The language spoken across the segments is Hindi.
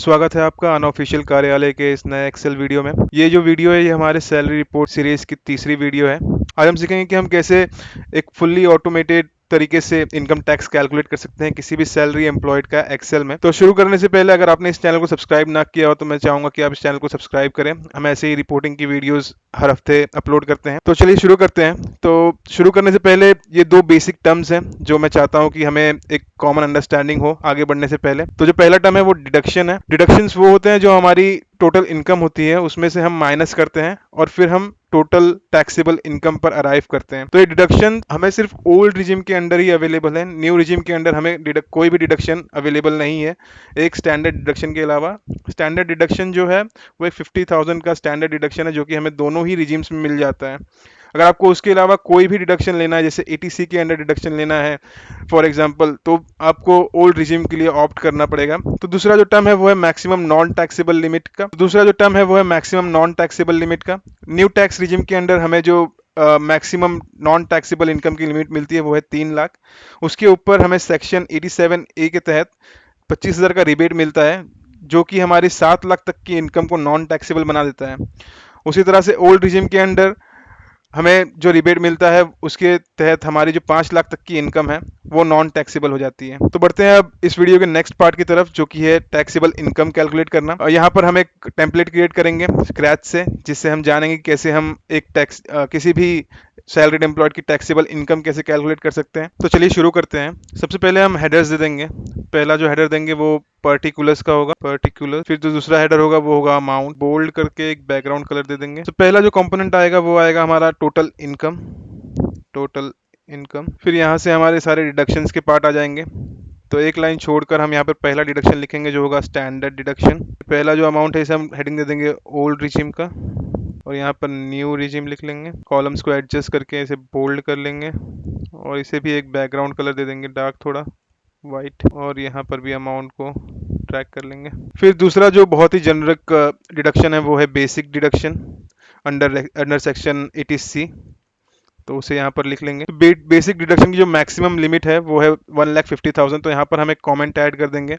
स्वागत है आपका अनऑफिशियल कार्यालय के इस नए एक्सेल वीडियो में। ये जो वीडियो है ये हमारे सैलरी रिपोर्ट सीरीज की तीसरी वीडियो है। आज हम सीखेंगे कि हम कैसे एक फुल्ली ऑटोमेटेड तरीके से इनकम टैक्स कैलकुलेट कर सकते हैं किसी भी सैलरी एम्प्लॉयड का एक्सेल में। तो शुरू करने से पहले अगर आपने इस चैनल को सब्सक्राइब ना किया हो तो मैं चाहूंगा कि आप इस चैनल को सब्सक्राइब करें। हम ऐसे ही रिपोर्टिंग की वीडियोस हर हफ्ते अपलोड करते हैं। तो चलिए शुरू करते हैं। तो शुरू करने से पहले ये दो बेसिक टर्म्स हैं जो मैं चाहता हूं कि हमें एक कॉमन अंडरस्टैंडिंग हो आगे बढ़ने से पहले। तो जो पहला टर्म है वो डिडक्शन है। डिडक्शंस वो होते हैं जो हमारी टोटल इनकम होती है उसमें से हम माइनस करते हैं और फिर हम टोटल टैक्सेबल इनकम पर अराइव करते हैं। तो ये डिडक्शन हमें सिर्फ ओल्ड रिजिम के अंडर ही अवेलेबल है। न्यू रिजिम के अंडर हमें कोई भी डिडक्शन अवेलेबल नहीं है एक स्टैंडर्ड डिडक्शन के अलावा। स्टैंडर्ड डिडक्शन जो है वो एक 50,000 का स्टैंडर्ड डिडक्शन है जो कि हमें दोनों ही रिजिम्स में मिल जाता है। अगर आपको उसके अलावा कोई भी डिडक्शन लेना है जैसे एटीसी के अंडर डिडक्शन लेना है फॉर एग्जांपल तो आपको ओल्ड रिजिम के लिए ऑप्ट करना पड़ेगा। तो दूसरा जो टर्म है वो है मैक्सिमम नॉन टैक्सेबल लिमिट का। दूसरा जो टर्म है वो है मैक्सिमम नॉन टैक्सेबल लिमिट का। न्यू टैक्स रिजिम के अंडर हमें जो मैक्सिमम नॉन टैक्सेबल इनकम की लिमिट मिलती है वो है 3 लाख। उसके ऊपर हमें सेक्शन 87A के तहत 25,000 का रिबेट मिलता है जो कि हमारी 7 लाख तक की इनकम को नॉन टैक्सेबल बना देता है। उसी तरह से ओल्ड रिजिम के अंडर हमें जो रिबेट मिलता है उसके तहत हमारी जो 5 लाख तक की इनकम है वो नॉन टैक्सेबल हो जाती है। तो बढ़ते हैं अब इस वीडियो के नेक्स्ट पार्ट की तरफ जो कि है टैक्सेबल इनकम कैलकुलेट करना। और यहाँ पर हम एक टेम्पलेट क्रिएट करेंगे स्क्रैच से जिससे हम जानेंगे कि कैसे हम एक टैक्स किसी भी सैलरीड एम्प्लॉयड की टैक्सेबल इनकम कैसे कैलकुलेट कर सकते हैं। तो चलिए शुरू करते हैं। सबसे पहले हम हेडर्स दे देंगे। पहला जो हेडर देंगे वो पर्टिकुलर्स का होगा, पर्टिकुलर। फिर जो दूसरा हेडर होगा वो होगा अमाउंट। बोल्ड करके एक बैकग्राउंड कलर दे देंगे। तो पहला जो कंपोनेंट आएगा वो आएगा हमारा टोटल इनकम, टोटल इनकम। फिर यहाँ से हमारे सारे डिडक्शंस के पार्ट आ जाएंगे। तो एक लाइन छोड़कर हम यहाँ पर पहला डिडक्शन लिखेंगे जो होगा स्टैंडर्ड डिडक्शन। पहला जो अमाउंट है इसे हम हेडिंग दे देंगे ओल्ड रिजिम का और यहाँ पर न्यू रिजिम लिख लेंगे। कॉलम्स को एडजस्ट करके इसे बोल्ड कर लेंगे और इसे भी एक बैकग्राउंड कलर दे देंगे डार्क थोड़ा वाइट। और यहाँ पर भी अमाउंट को ट्रैक कर लेंगे। फिर दूसरा जो बहुत ही जेनरिक डिडक्शन है वो है basic deduction under under section 80C। तो उसे यहाँ पर लिख लेंगे। बेसिक डिडक्शन की जो मैक्सिमम लिमिट है वो है 1,50,000। तो यहाँ पर हम एक कमेंट ऐड कर देंगे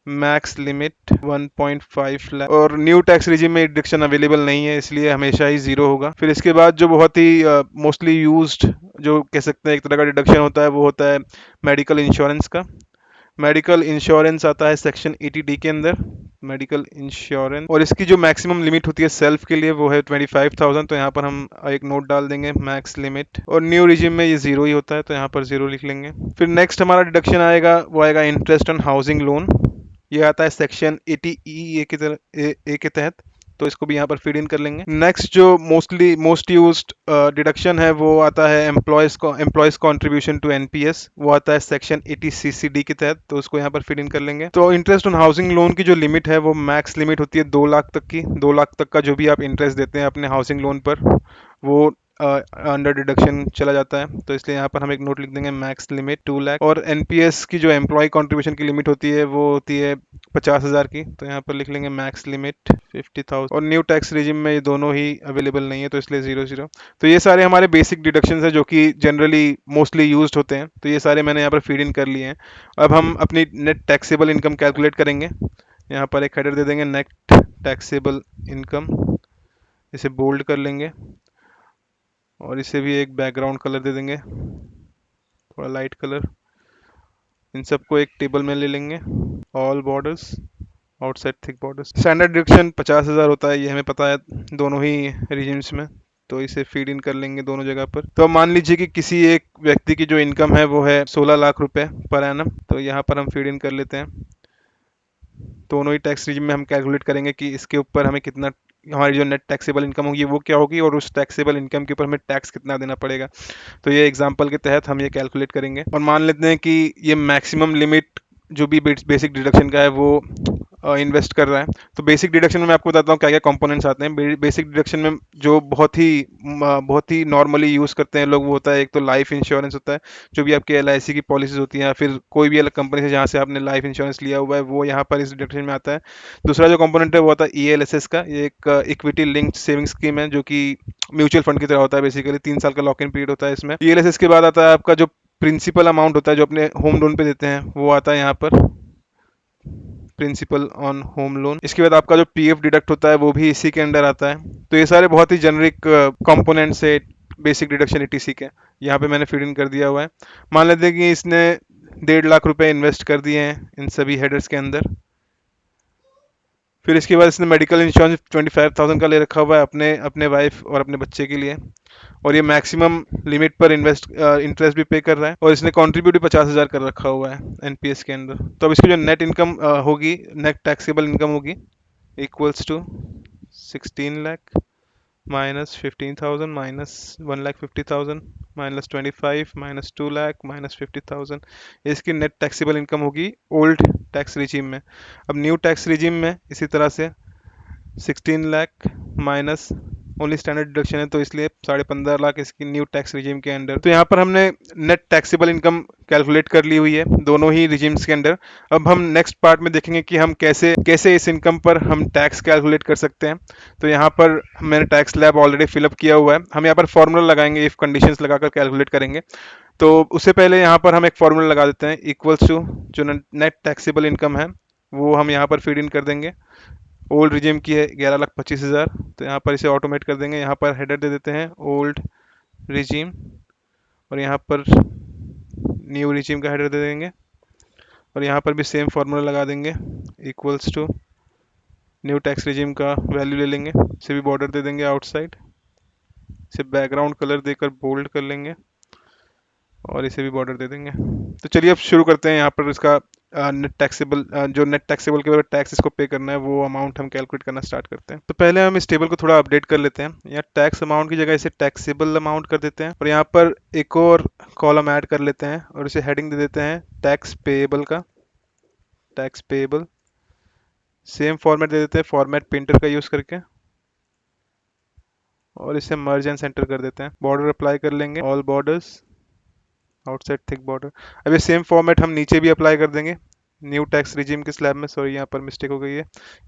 मैक्स लिमिट 1.5 लाख। और न्यू टैक्स रिजिम में डिडक्शन अवेलेबल नहीं है इसलिए हमेशा ही जीरो होगा। फिर इसके बाद जो बहुत ही मोस्टली यूज्ड जो कह सकते हैं एक तरह का डिडक्शन होता है वो होता है मेडिकल इंश्योरेंस का। मेडिकल इंश्योरेंस आता है सेक्शन 80D के अंदर, मेडिकल इंश्योरेंस। और इसकी जो मैक्सिमम लिमिट होती है सेल्फ के लिए वो है 25,000। तो यहाँ पर हम एक नोट डाल देंगे मैक्स लिमिट। और न्यू रिजिम में ये जीरो ही होता है तो यहाँ पर जीरो लिख लेंगे। फिर नेक्स्ट हमारा डिडक्शन आएगा वो आएगा इंटरेस्ट ऑन हाउसिंग लोन। ये आता है सेक्शन 80E के तहत। तो इसको भी यहाँ पर फीड इन कर लेंगे। नेक्स्ट जो मोस्ट यूज्ड डिडक्शन है वो आता है एम्प्लॉयज कॉन्ट्रीब्यूशन टू एनपीएस। वो आता है सेक्शन 80CCD के तहत। तो उसको यहाँ पर फीड इन कर लेंगे। तो इंटरेस्ट ऑन हाउसिंग लोन की जो लिमिट है वो मैक्स लिमिट होती है 2 लाख तक की। 2 लाख तक का जो भी आप इंटरेस्ट देते हैं अपने हाउसिंग लोन पर वो अंडर डिडक्शन चला जाता है। तो इसलिए यहाँ पर हम एक नोट लिख देंगे मैक्स लिमिट 2 लाख। और एनपीएस की जो एम्प्लॉय कंट्रीब्यूशन की लिमिट होती है वो होती है 50,000 की। तो यहाँ पर लिख लेंगे मैक्स लिमिट 50,000। और न्यू टैक्स रिजिम में ये दोनों ही अवेलेबल नहीं है तो इसलिए 0 0। तो ये सारे हमारे बेसिक डिडक्शंस हैं जो कि जनरली मोस्टली यूज्ड होते हैं। तो ये सारे मैंने यहाँ पर फीड इन कर लिए हैं। अब हम अपनी नेट टैक्सेबल इनकम कैलकुलेट करेंगे। यहाँ पर एक हेडर दे देंगे नेट टैक्सेबल इनकम। इसे बोल्ड कर लेंगे और इसे भी एक बैकग्राउंड कलर दे देंगे थोड़ा लाइट कलर। इन सबको एक टेबल में ले लेंगे। All borders outside thick borders. Standard deduction 50,000 होता है ये हमें पता है दोनों ही रीजन्स में। तो इसे फीड इन कर लेंगे दोनों जगह पर। तो अब मान लीजिए कि किसी एक व्यक्ति की जो इनकम है वो है 16 लाख रुपए पर एनम। तो यहाँ पर हम फीड इन कर लेते हैं। दोनों ही टैक्स रिजिम में हम कैलकुलेट करेंगे कि इसके ऊपर हमें कितना हमारी जो नेट टैक्सेबल इनकम होगी वो क्या होगी और उस टैक्सेबल इनकम के ऊपर हमें टैक्स कितना देना पड़ेगा। तो ये एग्जांपल के तहत हम ये कैलकुलेट करेंगे। और मान लेते हैं कि ये मैक्सिमम लिमिट जो भी बेसिक डिडक्शन का है वो इन्वेस्ट कर रहा है। तो बेसिक डिडक्शन में मैं आपको बताता हूँ क्या क्या कंपोनेंट्स आते हैं। बेसिक डिडक्शन में जो बहुत ही नॉर्मली यूज़ करते हैं लोग वो होता है एक तो लाइफ इंश्योरेंस होता है जो भी आपके एलआईसी की पॉलिसीज होती हैं या फिर कोई भी अलग कंपनी से जहाँ से आपने लाइफ इंश्योरेंस लिया हुआ है वो यहाँ पर इस डिडक्शन में आता है। दूसरा जो कंपोनेंट है वो होता है ईएलएसएस का। ये एक इक्विटी लिंक्ड सेविंग स्कीम है जो कि म्यूचुअल फंड की तरह होता है। बेसिकली 3 साल का लॉक इन पीरियड होता है इसमें। ईएलएसएस के बाद आता है आपका जो प्रिंसिपल अमाउंट होता है जो अपने होम लोन पे देते हैं वो आता है यहाँ पर। Principal on home loan. इसके बाद आपका जो पीएफ डिडक्ट होता है वो भी इसी के अंडर आता है। तो ये सारे बहुत ही जेनरिक कंपोनेंट्स है बेसिक डिडक्शन ईटीसी के। यहाँ पे मैंने फीड इन कर दिया हुआ है। मान लेते हैं कि इसने 1.5 लाख रुपए इन्वेस्ट कर दिए हैं इन सभी हेडर्स के अंदर। फिर इसके बाद इसने मेडिकल इंश्योरेंस 25,000 का ले रखा हुआ है अपने अपने वाइफ और अपने बच्चे के लिए, और ये मैक्सिमम लिमिट पर इंटरेस्ट भी पे कर रहा है, और इसने कंट्रीब्यूट भी 50,000 कर रखा हुआ है एनपीएस के अंदर। तो अब इसकी जो नेट इनकम होगी, नेट टैक्सेबल इनकम होगी, equals to 16 lakh minus 15,000 minus 1,50,000 minus 25 minus 2 lakh minus 50,000। इसकी नेट टैक्सेबल इनकम होगी ओल्ड टैक्स रिजीम में। अब न्यू टैक्स रिजीम में इसी तरह से 16 lakh minus only standard deduction है, तो इसलिए 15.5 लाख इसकी न्यू टैक्स रिजीम के अंडर। तो यहाँ पर हमने नेट टैक्सेबल इनकम कैलकुलेट कर ली हुई है दोनों ही रिजीम्स के अंडर। अब हम नेक्स्ट पार्ट में देखेंगे कि हम कैसे कैसे इस इनकम पर हम टैक्स कैलकुलेट कर सकते हैं। तो यहाँ पर मैंने टैक्स स्लैब ऑलरेडी फिलअप किया हुआ है। हम यहाँ पर फॉर्मूला लगाएंगे, इफ कंडीशंस लगाकर कैलकुलेट करेंगे। तो उससे पहले यहाँ पर हम एक फॉर्मूला लगा देते हैं, इक्वल्स टू जो नेट टैक्सेबल इनकम है वो हम यहाँ पर फीड इन कर देंगे। ओल्ड रिजीम की है 11,25,000, तो यहाँ पर इसे ऑटोमेट कर देंगे। यहाँ पर हेडर दे देते हैं ओल्ड रिजीम, और यहाँ पर न्यू रिजीम का हेडर दे देंगे, और यहाँ पर भी सेम फार्मूला लगा देंगे, equals to new tax regime का वैल्यू ले लेंगे, इसे भी बॉर्डर दे देंगे आउटसाइड, इसे बैकग्राउंड कलर देकर बोल्ड कर लेंगे, और इसे भी बॉर्डर दे देंगे। तो चलिए अब शुरू करते हैं। यहाँ पर इसका नेट टैक्सेबल जो नेट टैक्सेबल के ऊपर टैक्स इसको पे करना है वो अमाउंट हम कैलकुलेट करना स्टार्ट करते हैं। तो पहले हम इस टेबल को थोड़ा अपडेट कर लेते हैं। यहाँ टैक्स अमाउंट की जगह इसे टैक्सेबल अमाउंट कर देते हैं, और यहाँ पर एक और कॉलम ऐड कर लेते हैं और इसे हेडिंग दे देते हैं टैक्स पेएबल का, टैक्स पेएबल। सेम फॉर्मेट दे देते हैं फॉर्मेट प्रिंटर का यूज़ करके, और इसे मर्ज एंड सेंटर कर देते हैं। बॉर्डर अप्लाई कर लेंगे, all borders outside thick border. अब ये सेम फॉर्मेट हम नीचे भी अप्लाई कर देंगे न्यू टैक्स रिजीम के स्लैब में। सॉरी यहाँ पर मिस्टेक हो गई है,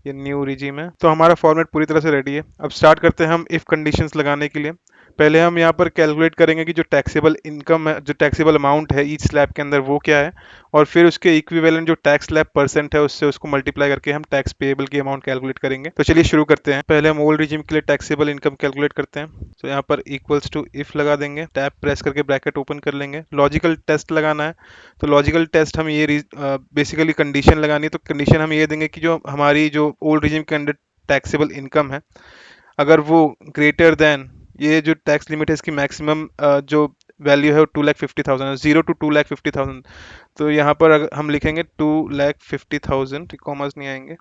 ये न्यू रिजीम है। तो हमारा फॉर्मेट पूरी तरह से रेडी है। अब स्टार्ट करते हैं हम इफ कंडीशंस लगाने के लिए। पहले हम यहाँ पर कैलकुलेट करेंगे कि जो टैक्सेबल इनकम है, जो टैक्सेबल अमाउंट है ईच स्लैब के अंदर वो क्या है, और फिर उसके इक्विवेलेंट जो टैक्स स्लैब परसेंट है उससे उसको मल्टीप्लाई करके हम टैक्स पेएबल की अमाउंट कैलकुलेट करेंगे। तो चलिए शुरू करते हैं। पहले हम ओल्ड रिजीम के लिए टैक्सेबल इनकम कैलकुलेट करते हैं। तो यहाँ पर इक्वल्स टू इफ लगा देंगे, टैब प्रेस करके ब्रैकेट ओपन कर लेंगे, लॉजिकल टेस्ट लगाना है। तो लॉजिकल टेस्ट हम ये बेसिकली कंडीशन लगानी है। तो कंडीशन हम ये देंगे कि जो हमारी जो ओल्ड रिजीम के अंडर टैक्सेबल इनकम है, अगर वो ग्रेटर देन ये जो टैक्स लिमिट है इसकी मैक्सिमम जो वैल्यू है वो 2,50,000 0 to 2,50,000। तो यहाँ पर अगर हम लिखेंगे 2,50,000, कॉमर्स नहीं आएंगे,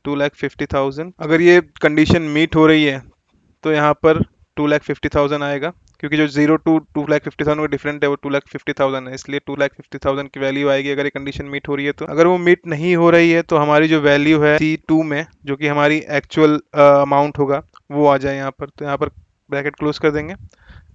2,50,000। अगर ये कंडीशन मीट हो रही है तो यहाँ पर 2,50,000 आएगा, क्योंकि जो 0 to 2,50,000 का डिफरेंट है वो 2,50,000 है, इसलिए 2,50,000 की वैल्यू आएगी अगर ये कंडीशन मीट हो रही है। तो अगर वो मीट नहीं हो रही है तो हमारी जो वैल्यू है C2 में, जो कि हमारी एक्चुअल अमाउंट होगा, वो आ जाए यहाँ पर। तो यहाँ पर ब्रैकेट क्लोज कर देंगे,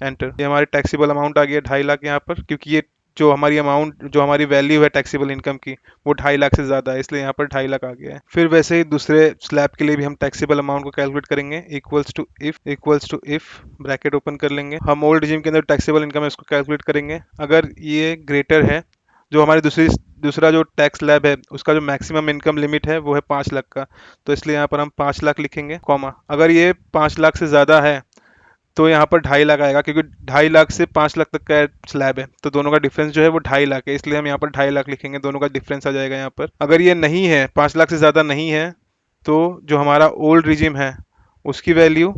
एंटर। ये हमारी टैक्सेबल अमाउंट आ गया 2.5 लाख यहाँ पर, क्योंकि ये जो हमारी अमाउंट जो हमारी वैल्यू है टैक्सेबल इनकम की वो 2.5 लाख से ज़्यादा है, इसलिए यहाँ पर 2.5 लाख आ गया है। फिर वैसे ही दूसरे स्लैब के लिए भी हम टैक्सेबल अमाउंट को कैलकुलेट करेंगे, equals to if bracket open कर लेंगे। हम ओल्ड रिजीम के अंदर टैक्सेबल इनकम है उसको कैलकुलेट करेंगे। अगर ये ग्रेटर है, जो हमारी दूसरा जो टैक्स स्लैब है उसका जो मैक्सिमम इनकम लिमिट है वो है 5 लाख का, तो इसलिए यहाँ पर हम 5 लाख लिखेंगे, कॉमा। अगर ये 5 लाख से ज़्यादा है तो यहाँ पर 2.5 लाख आएगा, क्योंकि 2.5 लाख से 5 लाख तक का स्लैब है, तो दोनों का डिफरेंस जो है वो 2.5 लाख है, इसलिए हम यहाँ पर 2.5 लाख लिखेंगे, दोनों का डिफरेंस आ जाएगा यहाँ पर। अगर ये नहीं है, 5 लाख से ज़्यादा नहीं है, तो जो हमारा ओल्ड रिजीम है उसकी वैल्यू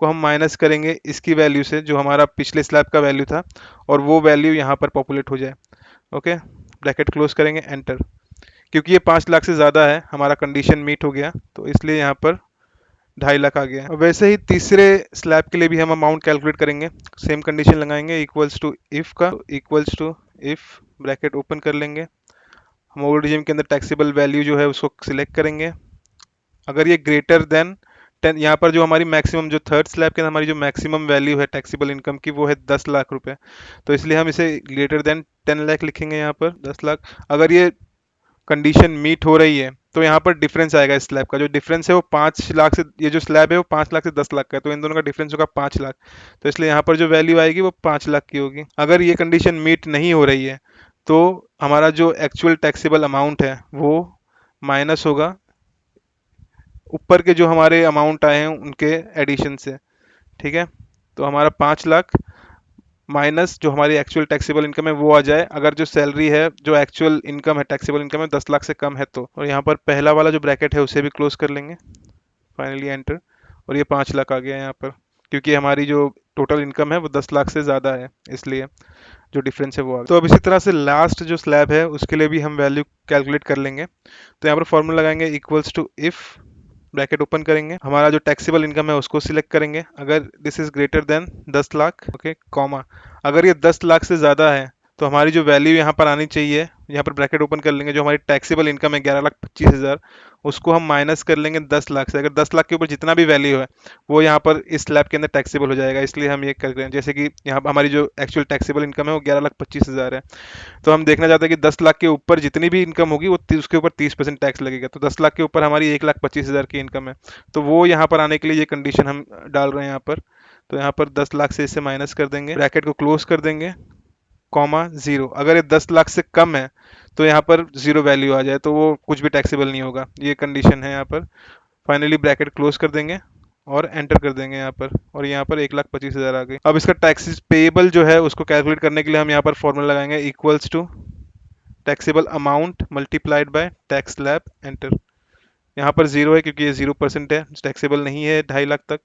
को हम माइनस करेंगे इसकी वैल्यू से, जो हमारा पिछले स्लैब का वैल्यू था, और वो वैल्यू यहाँ पर पॉपुलेट हो जाए। ओके, ब्रैकेट क्लोज करेंगे, एंटर। क्योंकि ये 5 लाख से ज़्यादा है, हमारा कंडीशन मीट हो गया, तो इसलिए यहाँ पर 2.5 लाख आ गया। वैसे ही तीसरे स्लैब के लिए भी हम अमाउंट कैलकुलेट करेंगे, सेम कंडीशन लगाएंगे, इक्वल्स टू इफ का, equals to if bracket open कर लेंगे। हम ओल्ड रिजीम के अंदर टैक्सेबल वैल्यू जो है उसको सिलेक्ट करेंगे। अगर ये ग्रेटर देन 10, यहाँ पर जो हमारी मैक्सिमम जो थर्ड स्लैब के अंदर हमारी जो मैक्सिमम वैल्यू है टैक्सेबल इनकम की वो है 10 लाख रुपए, तो इसलिए हम इसे ग्रेटर देन 10 लाख लिखेंगे यहाँ पर, 10 लाख। अगर ये कंडीशन मीट हो रही है तो यहाँ पर डिफरेंस आएगा इस स्लैब का, जो डिफरेंस है वो 5 लाख से, ये जो स्लैब है वो 5 लाख से 10 लाख का है, तो इन दोनों का डिफरेंस होगा 5 लाख, तो इसलिए यहाँ पर जो वैल्यू आएगी वो 5 लाख की होगी। अगर ये कंडीशन मीट नहीं हो रही है तो हमारा जो एक्चुअल टैक्सेबल अमाउंट है वो माइनस होगा ऊपर के जो हमारे अमाउंट आए हैं उनके एडिशन से। ठीक है, तो हमारा 5 लाख माइनस जो हमारी एक्चुअल टैक्सेबल इनकम है वो आ जाए, अगर जो सैलरी है जो एक्चुअल इनकम है टैक्सेबल इनकम है 10 लाख से कम है तो। और यहाँ पर पहला वाला जो ब्रैकेट है उसे भी क्लोज कर लेंगे, फाइनली एंटर। और ये 5 लाख आ गया यहाँ पर, क्योंकि हमारी जो टोटल इनकम है वो 10 लाख से ज़्यादा है, इसलिए जो डिफरेंस है वो आ गया। तो अब इसी तरह से लास्ट जो स्लैब है उसके लिए भी हम वैल्यू कैलकुलेट कर लेंगे। तो यहाँ पर फॉर्मूला लगाएंगे equals to if, bracket open करेंगे, हमारा जो टैक्सेबल इनकम है उसको सिलेक्ट करेंगे, अगर this is greater than 10 lakh, okay, comma, अगर ये 10 लाख से ज़्यादा है तो हमारी जो वैल्यू यहाँ पर आनी चाहिए, यहाँ पर ब्रैकेट ओपन कर लेंगे, जो हमारी टैक्सेबल इनकम है 11,25,000, उसको हम माइनस कर लेंगे 10 लाख से। अगर 10 लाख के ऊपर जितना भी वैल्यू है वो यहाँ पर इस स्लैब के अंदर टैक्सेबल हो जाएगा, इसलिए हम ये कर रहे हैं। जैसे कि यहाँ पर हमारी जो एक्चुअल टैक्सेबल इनकम है वो 11,25,000 है, तो हम देखना चाहते हैं कि 10 लाख के ऊपर जितनी भी इनकम होगी वो उसके ऊपर 30% टैक्स लगेगा। तो 10 लाख के ऊपर हमारी 1,25,000 की इनकम है, तो वो यहाँ पर आने के लिए ये कंडीशन हम डाल रहे हैं यहाँ पर। तो यहाँ पर 10 लाख से इसे माइनस कर देंगे, ब्रैकेट को क्लोज कर देंगे, कॉमा जीरो। अगर ये 10 लाख से कम है तो यहाँ पर जीरो वैल्यू आ जाए तो वो कुछ भी टैक्सेबल नहीं होगा, ये कंडीशन है यहाँ पर। फाइनली ब्रैकेट क्लोज कर देंगे और एंटर कर देंगे यहाँ पर, और यहाँ पर 1,25,000 आ गई। अब इसका टैक्सेस पेएबल जो है उसको कैलकुलेट करने के लिए हम यहाँ पर फॉर्मूला लगाएंगे equals to taxable amount multiplied by tax slab, enter. यहाँ पर जीरो है क्योंकि ये 0% है, टैक्सेबल नहीं है 2.5 लाख तक।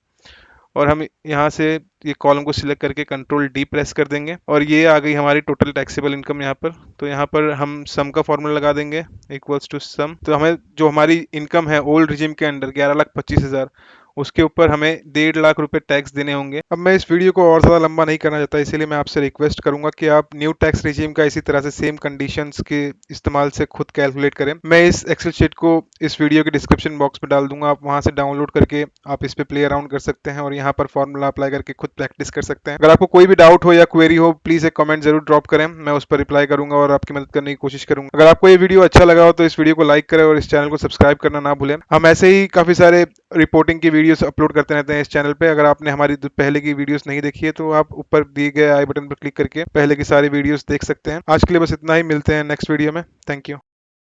और हम यहाँ से ये कॉलम को सिलेक्ट करके कंट्रोल डी प्रेस कर देंगे और ये आ गई हमारी टोटल टैक्सेबल इनकम यहाँ पर। तो यहाँ पर हम सम का फॉर्मूला लगा देंगे इक्वल्स टू सम। तो हमें जो हमारी इनकम है ओल्ड रिजिम के अंडर 11,25,000, उसके ऊपर हमें 1.5 लाख रुपए टैक्स देने होंगे। अब मैं इस वीडियो को और ज़्यादा लंबा नहीं करना चाहता, इसीलिए मैं आपसे रिक्वेस्ट करूंगा कि आप न्यू टैक्स रिजीम का इसी तरह से सेम कंडीशंस के इस्तेमाल से खुद कैलकुलेट करें। मैं इस एक्सेल शीट को इस वीडियो के डिस्क्रिप्शन बॉक्स में डाल दूंगा, आप वहां से डाउनलोड करके आप इस पे प्ले अराउंड कर सकते हैं और यहाँ पर फॉर्मूला अप्लाई करके खुद प्रैक्टिस कर सकते हैं। अगर आपको कोई भी डाउट हो या क्वेरी हो प्लीज़ एक कमेंट जरूर ड्रॉप करें, मैं उस पर रिप्लाई करूंगा और आपकी मदद करने की कोशिश करूंगा। अगर आपको ये वीडियो अच्छा लगा हो तो इस वीडियो को लाइक करें और इस चैनल को सब्सक्राइब करना ना भूलें। हम ऐसे ही काफ़ी सारे रिपोर्टिंग की वीडियोस अपलोड करते रहते हैं इस चैनल पे। अगर आपने हमारी पहले की वीडियोस नहीं देखी है तो आप ऊपर दिए गए आई बटन पर क्लिक करके पहले की सारी वीडियोस देख सकते हैं। आज के लिए बस इतना ही, मिलते हैं नेक्स्ट वीडियो में। Thank you.